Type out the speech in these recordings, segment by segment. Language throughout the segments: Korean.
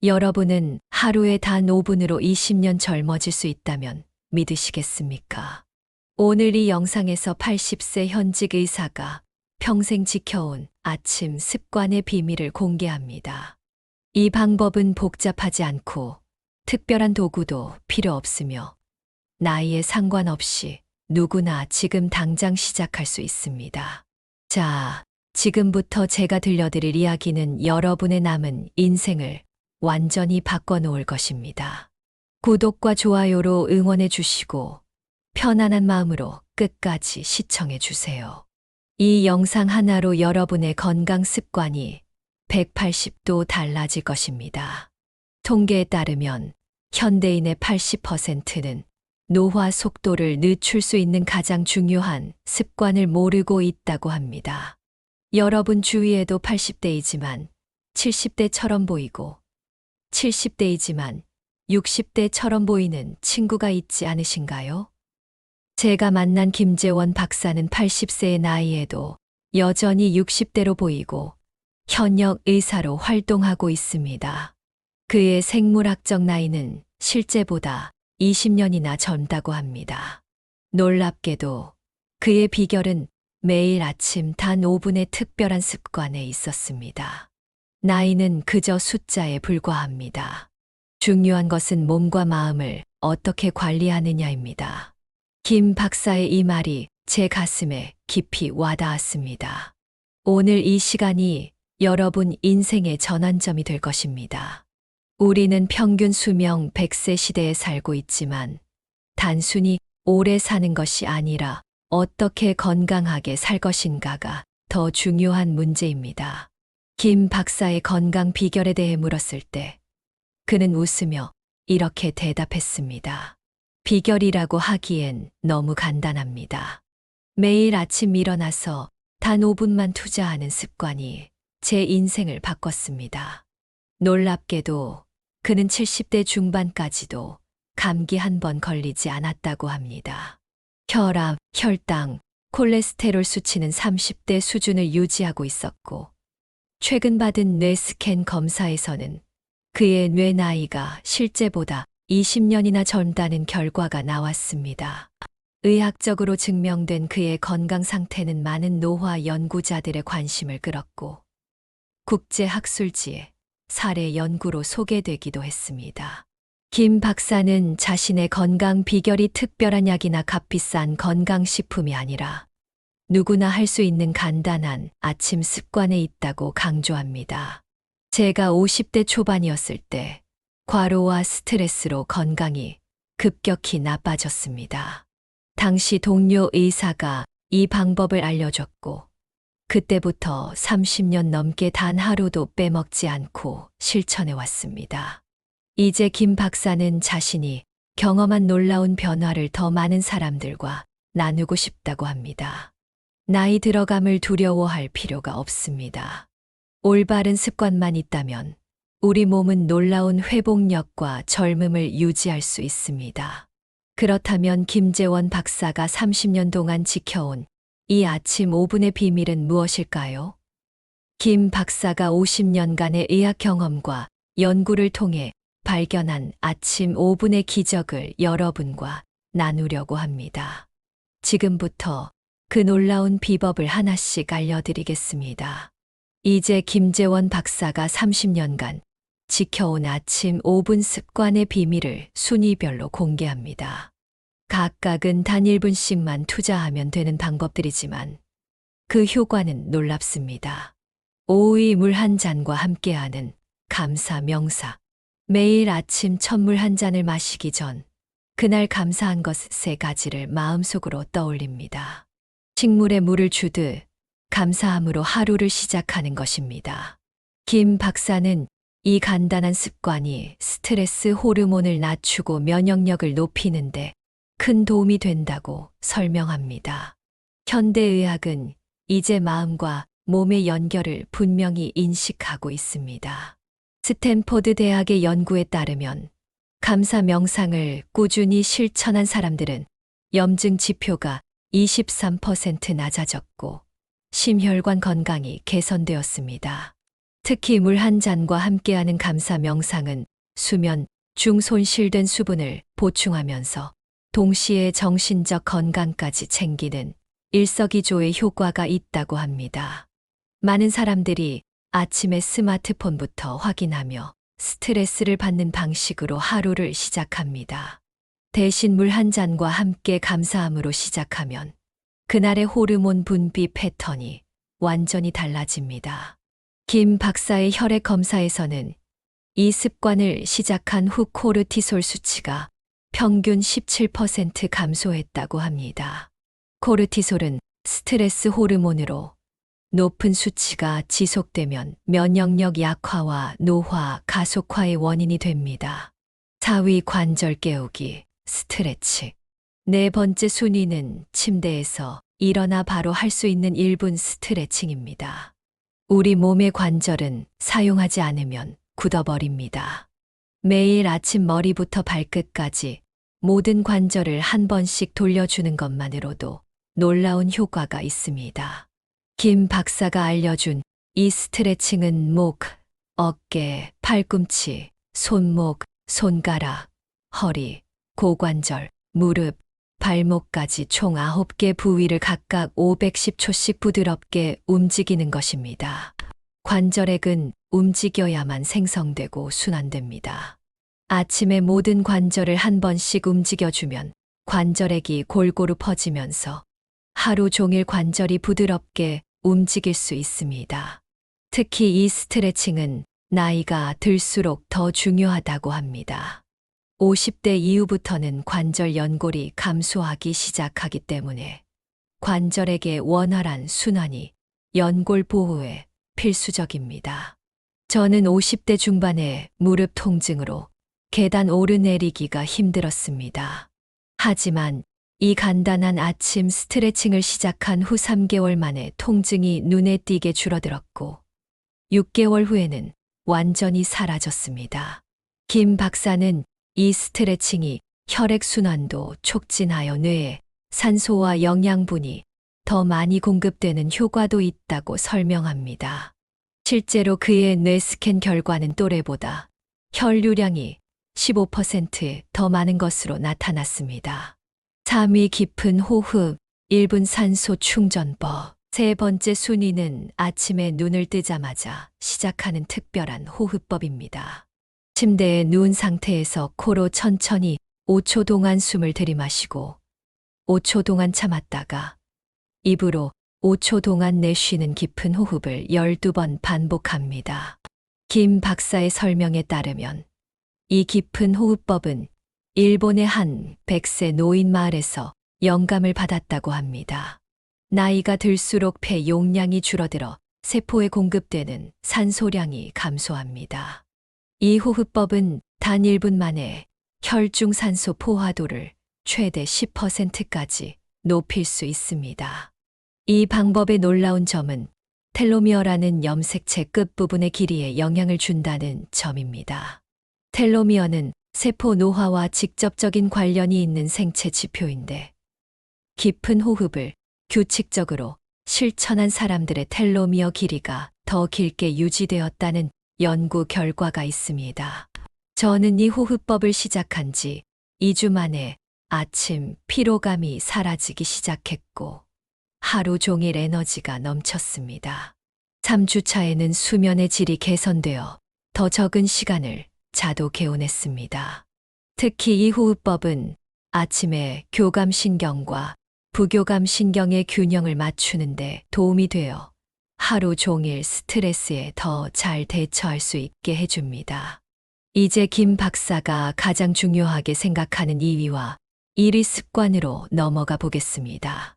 여러분은 하루에 단 5분으로 20년 젊어질 수 있다면 믿으시겠습니까? 오늘 이 영상에서 80세 현직 의사가 평생 지켜온 아침 습관의 비밀을 공개합니다. 이 방법은 복잡하지 않고 특별한 도구도 필요 없으며 나이에 상관없이 누구나 지금 당장 시작할 수 있습니다. 자, 지금부터 제가 들려드릴 이야기는 여러분의 남은 인생을 완전히 바꿔놓을 것입니다. 구독과 좋아요로 응원해 주시고 편안한 마음으로 끝까지 시청해 주세요. 이 영상 하나로 여러분의 건강 습관이 180도 달라질 것입니다. 통계에 따르면 현대인의 80%는 노화 속도를 늦출 수 있는 가장 중요한 습관을 모르고 있다고 합니다. 여러분 주위에도 80대이지만 70대처럼 보이고 70대이지만 60대처럼 보이는 친구가 있지 않으신가요? 제가 만난 김재원 박사는 80세의 나이에도 여전히 60대로 보이고 현역 의사로 활동하고 있습니다. 그의 생물학적 나이는 실제보다 20년이나 젊다고 합니다. 놀랍게도 그의 비결은 매일 아침 단 5분의 특별한 습관에 있었습니다. 나이는 그저 숫자에 불과합니다. 중요한 것은 몸과 마음을 어떻게 관리하느냐입니다. 김 박사의 이 말이 제 가슴에 깊이 와닿았습니다. 오늘 이 시간이 여러분 인생의 전환점이 될 것입니다. 우리는 평균 수명 100세 시대에 살고 있지만 단순히 오래 사는 것이 아니라 어떻게 건강하게 살 것인가가 더 중요한 문제입니다. 김 박사의 건강 비결에 대해 물었을 때 그는 웃으며 이렇게 대답했습니다. 비결이라고 하기엔 너무 간단합니다. 매일 아침 일어나서 단 5분만 투자하는 습관이 제 인생을 바꿨습니다. 놀랍게도 그는 70대 중반까지도 감기 한 번 걸리지 않았다고 합니다. 혈압, 혈당, 콜레스테롤 수치는 30대 수준을 유지하고 있었고 최근 받은 뇌 스캔 검사에서는 그의 뇌 나이가 실제보다 20년이나 젊다는 결과가 나왔습니다. 의학적으로 증명된 그의 건강 상태는 많은 노화 연구자들의 관심을 끌었고 국제학술지에 사례 연구로 소개되기도 했습니다. 김 박사는 자신의 건강 비결이 특별한 약이나 값비싼 건강식품이 아니라 누구나 할 수 있는 간단한 아침 습관에 있다고 강조합니다. 제가 50대 초반이었을 때 과로와 스트레스로 건강이 급격히 나빠졌습니다. 당시 동료 의사가 이 방법을 알려줬고 그때부터 30년 넘게 단 하루도 빼먹지 않고 실천해 왔습니다. 이제 김 박사는 자신이 경험한 놀라운 변화를 더 많은 사람들과 나누고 싶다고 합니다. 나이 들어감을 두려워할 필요가 없습니다. 올바른 습관만 있다면 우리 몸은 놀라운 회복력과 젊음을 유지할 수 있습니다. 그렇다면 김재원 박사가 30년 동안 지켜온 이 아침 5분의 비밀은 무엇일까요? 김 박사가 50년간의 의학 경험과 연구를 통해 발견한 아침 5분의 기적을 여러분과 나누려고 합니다. 지금부터 그 놀라운 비법을 하나씩 알려드리겠습니다. 이제 김재원 박사가 30년간 지켜온 아침 5분 습관의 비밀을 순위별로 공개합니다. 각각은 단 1분씩만 투자하면 되는 방법들이지만 그 효과는 놀랍습니다. 오이 물 한 잔과 함께하는 감사 명사. 매일 아침 첫 물 한 잔을 마시기 전 그날 감사한 것 3가지를 마음속으로 떠올립니다. 식물에 물을 주듯 감사함으로 하루를 시작하는 것입니다. 김 박사는 이 간단한 습관이 스트레스 호르몬을 낮추고 면역력을 높이는데 큰 도움이 된다고 설명합니다. 현대의학은 이제 마음과 몸의 연결을 분명히 인식하고 있습니다. 스탠포드 대학의 연구에 따르면 감사 명상을 꾸준히 실천한 사람들은 염증 지표가 23% 낮아졌고 심혈관 건강이 개선되었습니다. 특히 물 한 잔과 함께하는 감사 명상은 수면 중 손실된 수분을 보충하면서 동시에 정신적 건강까지 챙기는 일석이조의 효과가 있다고 합니다. 많은 사람들이 아침에 스마트폰부터 확인하며 스트레스를 받는 방식으로 하루를 시작합니다. 대신 물 한 잔과 함께 감사함으로 시작하면 그날의 호르몬 분비 패턴이 완전히 달라집니다. 김 박사의 혈액 검사에서는 이 습관을 시작한 후 코르티솔 수치가 평균 17% 감소했다고 합니다. 코르티솔은 스트레스 호르몬으로 높은 수치가 지속되면 면역력 약화와 노화, 가속화의 원인이 됩니다. 4위 관절 깨우기, 스트레치. 네 번째 순위는 침대에서 일어나 바로 할 수 있는 1분 스트레칭입니다. 우리 몸의 관절은 사용하지 않으면 굳어버립니다. 매일 아침 머리부터 발끝까지 모든 관절을 한 번씩 돌려주는 것만으로도 놀라운 효과가 있습니다. 김 박사가 알려준 이 스트레칭은 목, 어깨, 팔꿈치, 손목, 손가락, 허리, 고관절, 무릎, 발목까지 총 9개 부위를 각각 510초씩 부드럽게 움직이는 것입니다. 관절액은 움직여야만 생성되고 순환됩니다. 아침에 모든 관절을 한 번씩 움직여주면 관절액이 골고루 퍼지면서 하루 종일 관절이 부드럽게 움직일 수 있습니다. 특히 이 스트레칭은 나이가 들수록 더 중요하다고 합니다. 50대 이후부터는 관절 연골이 감소하기 시작하기 때문에 관절액의 원활한 순환이 연골 보호에 필수적입니다. 저는 50대 중반에 무릎 통증으로 계단 오르내리기가 힘들었습니다. 하지만 이 간단한 아침 스트레칭을 시작한 후 3개월 만에 통증이 눈에 띄게 줄어들었고 6개월 후에는 완전히 사라졌습니다. 김 박사는 이 스트레칭이 혈액순환도 촉진하여 뇌에 산소와 영양분이 더 많이 공급되는 효과도 있다고 설명합니다. 실제로 그의 뇌 스캔 결과는 또래보다 혈류량이 15%더 많은 것으로 나타났습니다. 3위 깊은 호흡, 1분 산소 충전법. 세 번째 순위는 아침에 눈을 뜨자마자 시작하는 특별한 호흡법입니다. 침대에 누운 상태에서 코로 천천히 5초 동안 숨을 들이마시고 5초 동안 참았다가 입으로 5초 동안 내쉬는 깊은 호흡을 12번 반복합니다. 김 박사의 설명에 따르면 이 깊은 호흡법은 일본의 한 100세 노인 마을에서 영감을 받았다고 합니다. 나이가 들수록 폐 용량이 줄어들어 세포에 공급되는 산소량이 감소합니다. 이 호흡법은 단 1분 만에 혈중 산소 포화도를 최대 10%까지 높일 수 있습니다. 이 방법의 놀라운 점은 텔로미어라는 염색체 끝부분의 길이에 영향을 준다는 점입니다. 텔로미어는 세포 노화와 직접적인 관련이 있는 생체 지표인데 깊은 호흡을 규칙적으로 실천한 사람들의 텔로미어 길이가 더 길게 유지되었다는 연구 결과가 있습니다. 저는 이 호흡법을 시작한 지 2주 만에 아침 피로감이 사라지기 시작했고 하루 종일 에너지가 넘쳤습니다. 3주 차에는 수면의 질이 개선되어 더 적은 시간을 자도 개운했습니다. 특히 이 호흡법은 아침에 교감신경과 부교감신경의 균형을 맞추는데 도움이 되어 하루 종일 스트레스에 더 잘 대처할 수 있게 해줍니다. 이제 김 박사가 가장 중요하게 생각하는 2위와 1위 습관으로 넘어가 보겠습니다.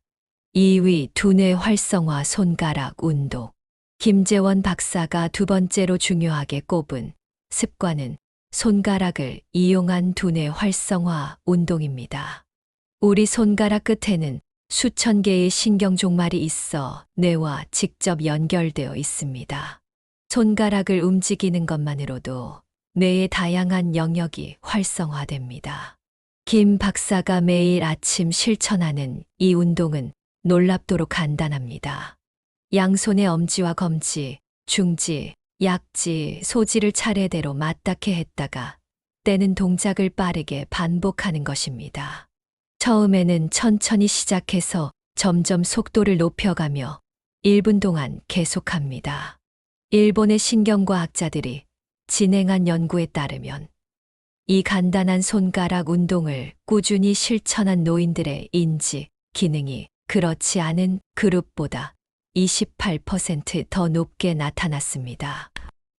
2위 두뇌 활성화 손가락 운동. 김재원 박사가 두 번째로 중요하게 꼽은 습관은 손가락을 이용한 두뇌 활성화 운동입니다. 우리 손가락 끝에는 수천 개의 신경 종말이 있어 뇌와 직접 연결되어 있습니다. 손가락을 움직이는 것만으로도 뇌의 다양한 영역이 활성화됩니다. 김 박사가 매일 아침 실천하는 이 운동은 놀랍도록 간단합니다. 양손의 엄지와 검지, 중지, 약지, 소지를 차례대로 맞닿게 했다가 떼는 동작을 빠르게 반복하는 것입니다. 처음에는 천천히 시작해서 점점 속도를 높여가며 1분 동안 계속합니다. 일본의 신경과학자들이 진행한 연구에 따르면 이 간단한 손가락 운동을 꾸준히 실천한 노인들의 인지, 기능이 그렇지 않은 그룹보다 28%더 높게 나타났습니다.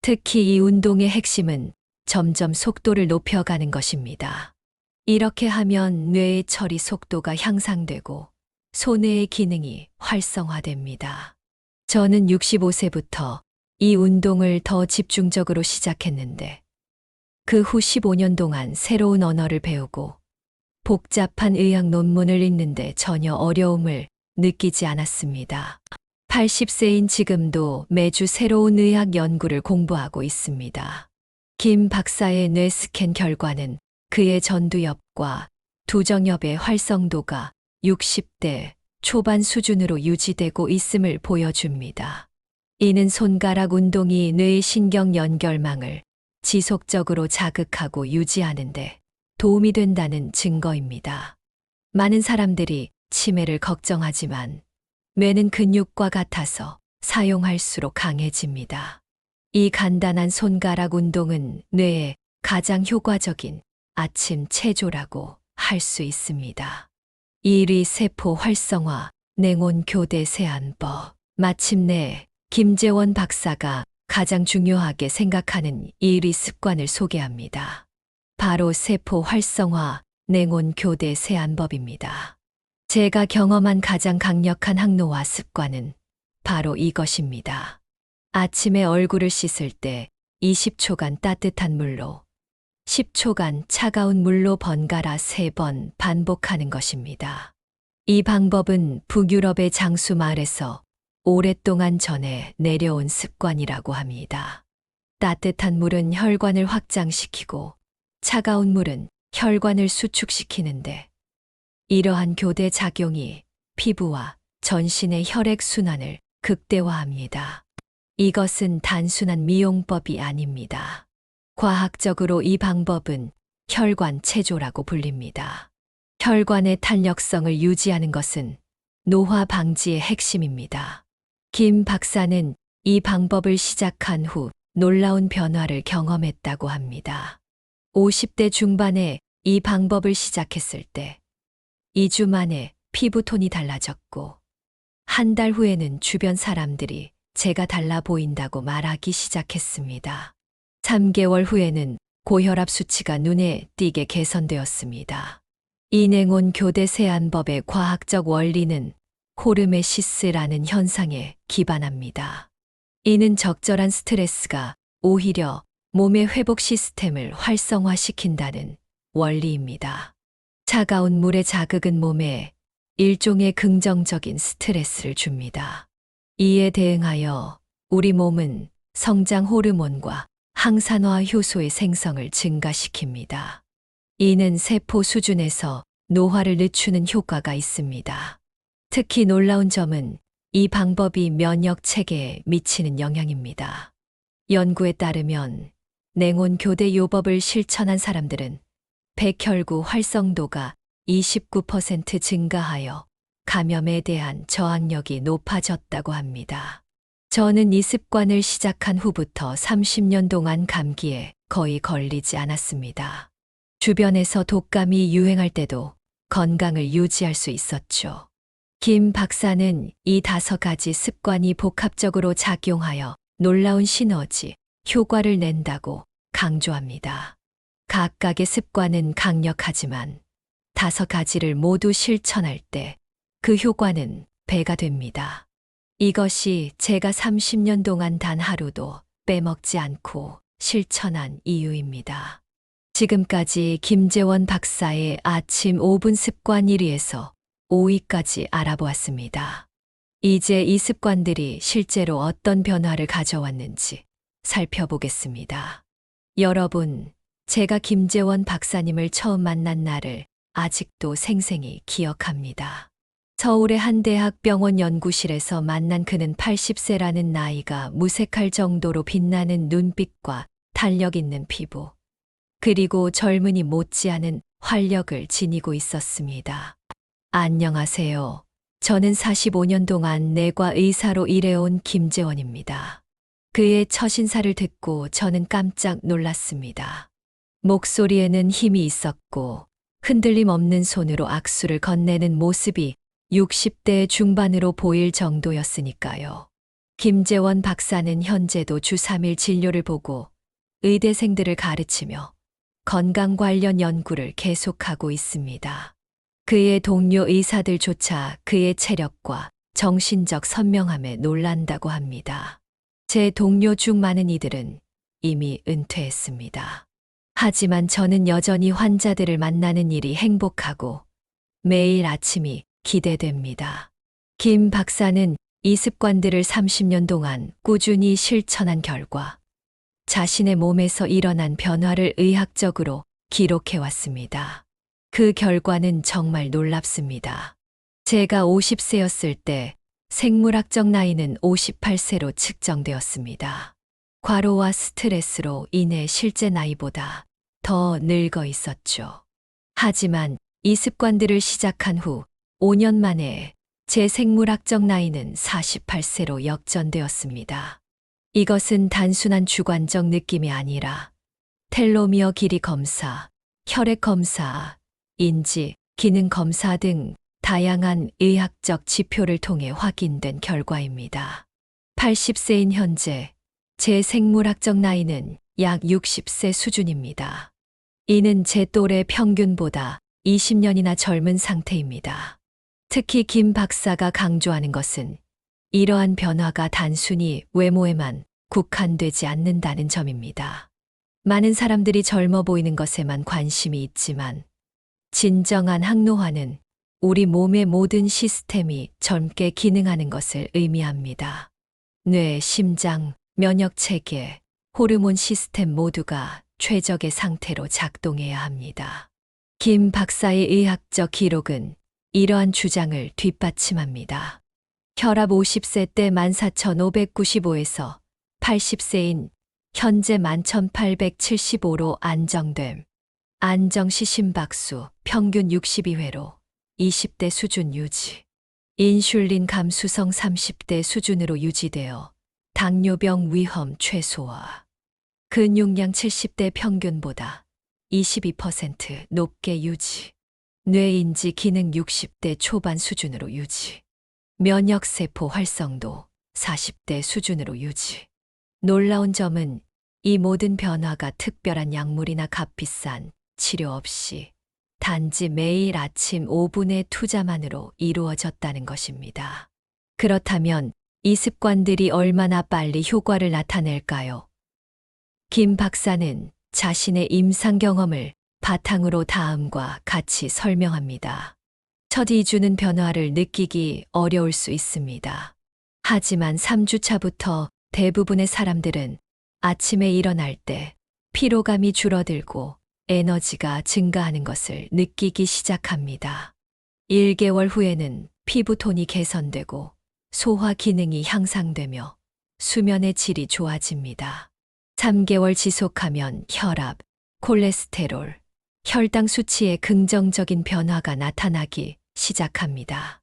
특히 이 운동의 핵심은 점점 속도를 높여가는 것입니다. 이렇게 하면 뇌의 처리 속도가 향상되고 소뇌의 기능이 활성화됩니다. 저는 65세부터 이 운동을 더 집중적으로 시작했는데 그 후 15년 동안 새로운 언어를 배우고 복잡한 의학 논문을 읽는데 전혀 어려움을 느끼지 않았습니다. 80세인 지금도 매주 새로운 의학 연구를 공부하고 있습니다. 김 박사의 뇌 스캔 결과는 그의 전두엽과 두정엽의 활성도가 60대 초반 수준으로 유지되고 있음을 보여줍니다. 이는 손가락 운동이 뇌의 신경 연결망을 지속적으로 자극하고 유지하는데 도움이 된다는 증거입니다. 많은 사람들이 치매를 걱정하지만 뇌는 근육과 같아서 사용할수록 강해집니다. 이 간단한 손가락 운동은 뇌에 가장 효과적인 아침 체조라고 할 수 있습니다. 1위 세포 활성화, 냉온 교대 세안법. 마침내 김재원 박사가 가장 중요하게 생각하는 1위 습관을 소개합니다. 바로 세포 활성화, 냉온 교대 세안법입니다. 제가 경험한 가장 강력한 항노화 습관은 바로 이것입니다. 아침에 얼굴을 씻을 때 20초간 따뜻한 물로 10초간 차가운 물로 번갈아 3번 반복하는 것입니다. 이 방법은 북유럽의 장수 마을에서 오랫동안 전해 내려온 습관이라고 합니다. 따뜻한 물은 혈관을 확장시키고 차가운 물은 혈관을 수축시키는데 이러한 교대 작용이 피부와 전신의 혈액 순환을 극대화합니다. 이것은 단순한 미용법이 아닙니다. 과학적으로 이 방법은 혈관 체조라고 불립니다. 혈관의 탄력성을 유지하는 것은 노화 방지의 핵심입니다. 김 박사는 이 방법을 시작한 후 놀라운 변화를 경험했다고 합니다. 50대 중반에 이 방법을 시작했을 때 2주 만에 피부톤이 달라졌고 한 달 후에는 주변 사람들이 제가 달라 보인다고 말하기 시작했습니다. 3개월 후에는 고혈압 수치가 눈에 띄게 개선되었습니다. 이 냉온 교대 세안법의 과학적 원리는 호르메시스라는 현상에 기반합니다. 이는 적절한 스트레스가 오히려 몸의 회복 시스템을 활성화시킨다는 원리입니다. 차가운 물의 자극은 몸에 일종의 긍정적인 스트레스를 줍니다. 이에 대응하여 우리 몸은 성장 호르몬과 항산화 효소의 생성을 증가시킵니다. 이는 세포 수준에서 노화를 늦추는 효과가 있습니다. 특히 놀라운 점은 이 방법이 면역 체계에 미치는 영향입니다. 연구에 따르면 냉온 교대 요법을 실천한 사람들은 백혈구 활성도가 29% 증가하여 감염에 대한 저항력이 높아졌다고 합니다. 저는 이 습관을 시작한 후부터 30년 동안 감기에 거의 걸리지 않았습니다. 주변에서 독감이 유행할 때도 건강을 유지할 수 있었죠. 김 박사는 이 5가지 습관이 복합적으로 작용하여 놀라운 시너지, 효과를 낸다고 강조합니다. 각각의 습관은 강력하지만 5가지를 모두 실천할 때 그 효과는 배가 됩니다. 이것이 제가 30년 동안 단 하루도 빼먹지 않고 실천한 이유입니다. 지금까지 김재원 박사의 아침 5분 습관 1위에서 5위까지 알아보았습니다. 이제 이 습관들이 실제로 어떤 변화를 가져왔는지 살펴보겠습니다. 여러분, 제가 김재원 박사님을 처음 만난 날을 아직도 생생히 기억합니다. 서울의 한 대학병원 연구실에서 만난 그는 80세라는 나이가 무색할 정도로 빛나는 눈빛과 탄력 있는 피부, 그리고 젊은이 못지않은 활력을 지니고 있었습니다. 안녕하세요. 저는 45년 동안 내과 의사로 일해온 김재원입니다. 그의 첫 인사를 듣고 저는 깜짝 놀랐습니다. 목소리에는 힘이 있었고 흔들림 없는 손으로 악수를 건네는 모습이 60대 중반으로 보일 정도였으니까요. 김재원 박사는 현재도 주 3일 진료를 보고 의대생들을 가르치며 건강 관련 연구를 계속하고 있습니다. 그의 동료 의사들조차 그의 체력과 정신적 선명함에 놀란다고 합니다. 제 동료 중 많은 이들은 이미 은퇴했습니다. 하지만 저는 여전히 환자들을 만나는 일이 행복하고 매일 아침이 기대됩니다. 김 박사는 이 습관들을 30년 동안 꾸준히 실천한 결과 자신의 몸에서 일어난 변화를 의학적으로 기록해왔습니다. 그 결과는 정말 놀랍습니다. 제가 50세였을 때 생물학적 나이는 58세로 측정되었습니다. 과로와 스트레스로 인해 실제 나이보다 더 늙어 있었죠. 하지만 이 습관들을 시작한 후 5년 만에 제 생물학적 나이는 48세로 역전되었습니다. 이것은 단순한 주관적 느낌이 아니라 텔로미어 길이 검사, 혈액 검사, 인지, 기능 검사 등 다양한 의학적 지표를 통해 확인된 결과입니다. 80세인 현재 제 생물학적 나이는 약 60세 수준입니다. 이는 제 또래 평균보다 20년이나 젊은 상태입니다. 특히 김 박사가 강조하는 것은 이러한 변화가 단순히 외모에만 국한되지 않는다는 점입니다. 많은 사람들이 젊어 보이는 것에만 관심이 있지만 진정한 항노화는 우리 몸의 모든 시스템이 젊게 기능하는 것을 의미합니다. 뇌, 심장, 면역 체계, 호르몬 시스템 모두가 최적의 상태로 작동해야 합니다. 김 박사의 의학적 기록은 이러한 주장을 뒷받침합니다. 혈압 50세 때 14,595에서 80세인 현재 11,875로 안정됨. 안정시 심박수 평균 62회로 20대 수준 유지. 인슐린 감수성 30대 수준으로 유지되어 당뇨병 위험 최소화. 근육량 70대 평균보다 22% 높게 유지. 뇌인지 기능 60대 초반 수준으로 유지. 면역세포 활성도 40대 수준으로 유지. 놀라운 점은 이 모든 변화가 특별한 약물이나 값비싼 치료 없이 단지 매일 아침 5분의 투자만으로 이루어졌다는 것입니다. 그렇다면 이 습관들이 얼마나 빨리 효과를 나타낼까요? 김 박사는 자신의 임상 경험을 바탕으로 다음과 같이 설명합니다. 첫 2주는 변화를 느끼기 어려울 수 있습니다. 하지만 3주차부터 대부분의 사람들은 아침에 일어날 때 피로감이 줄어들고 에너지가 증가하는 것을 느끼기 시작합니다. 1개월 후에는 피부톤이 개선되고 소화 기능이 향상되며 수면의 질이 좋아집니다. 3개월 지속하면 혈압, 콜레스테롤, 혈당 수치에 긍정적인 변화가 나타나기 시작합니다.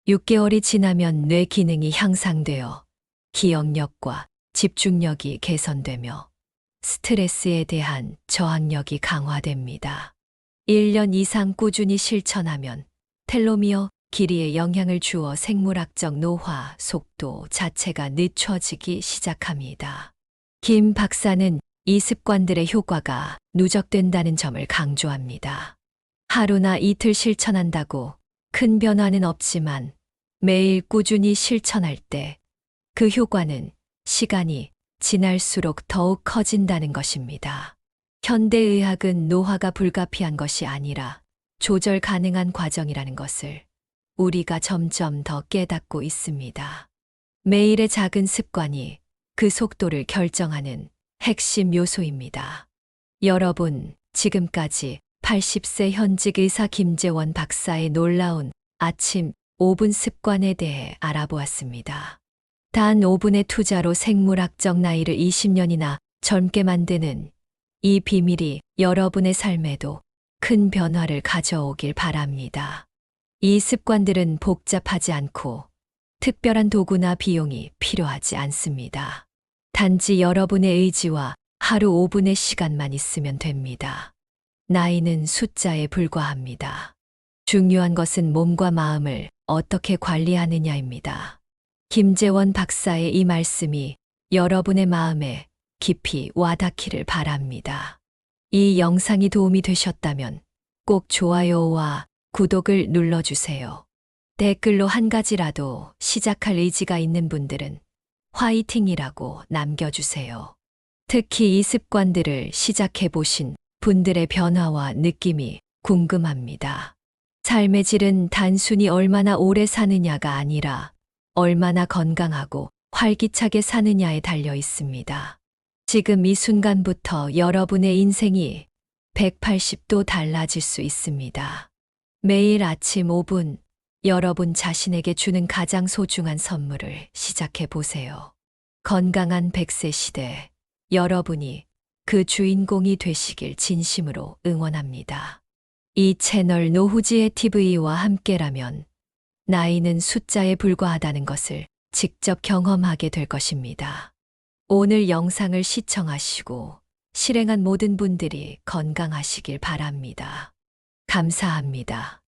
6개월이 지나면 뇌 기능이 향상되어 기억력과 집중력이 개선되며 스트레스에 대한 저항력이 강화됩니다. 1년 이상 꾸준히 실천하면 텔로미어 길이에 영향을 주어 생물학적 노화 속도 자체가 늦춰지기 시작합니다. 김 박사는 이 습관들의 효과가 누적된다는 점을 강조합니다. 하루나 이틀 실천한다고 큰 변화는 없지만 매일 꾸준히 실천할 때 그 효과는 시간이 지날수록 더욱 커진다는 것입니다. 현대의학은 노화가 불가피한 것이 아니라 조절 가능한 과정이라는 것을 우리가 점점 더 깨닫고 있습니다. 매일의 작은 습관이 그 속도를 결정하는 핵심 요소입니다. 여러분, 지금까지 80세 현직 의사 김재원 박사의 놀라운 아침 5분 습관에 대해 알아보았습니다. 단 5분의 투자로 생물학적 나이를 20년이나 젊게 만드는 이 비밀이 여러분의 삶에도 큰 변화를 가져오길 바랍니다. 이 습관들은 복잡하지 않고 특별한 도구나 비용이 필요하지 않습니다. 단지 여러분의 의지와 하루 5분의 시간만 있으면 됩니다. 나이는 숫자에 불과합니다. 중요한 것은 몸과 마음을 어떻게 관리하느냐입니다. 김재원 박사의 이 말씀이 여러분의 마음에 깊이 와닿기를 바랍니다. 이 영상이 도움이 되셨다면 꼭 좋아요와 구독을 눌러주세요. 댓글로 한 가지라도 시작할 의지가 있는 분들은 화이팅이라고 남겨주세요. 특히 이 습관들을 시작해 보신 분들의 변화와 느낌이 궁금합니다. 삶의 질은 단순히 얼마나 오래 사느냐가 아니라 얼마나 건강하고 활기차게 사느냐에 달려 있습니다. 지금 이 순간부터 여러분의 인생이 180도 달라질 수 있습니다. 매일 아침 5분, 여러분 자신에게 주는 가장 소중한 선물을 시작해 보세요. 건강한 100세 시대, 여러분이 그 주인공이 되시길 진심으로 응원합니다. 이 채널 노후지의 TV와 함께라면 나이는 숫자에 불과하다는 것을 직접 경험하게 될 것입니다. 오늘 영상을 시청하시고 실행한 모든 분들이 건강하시길 바랍니다. 감사합니다.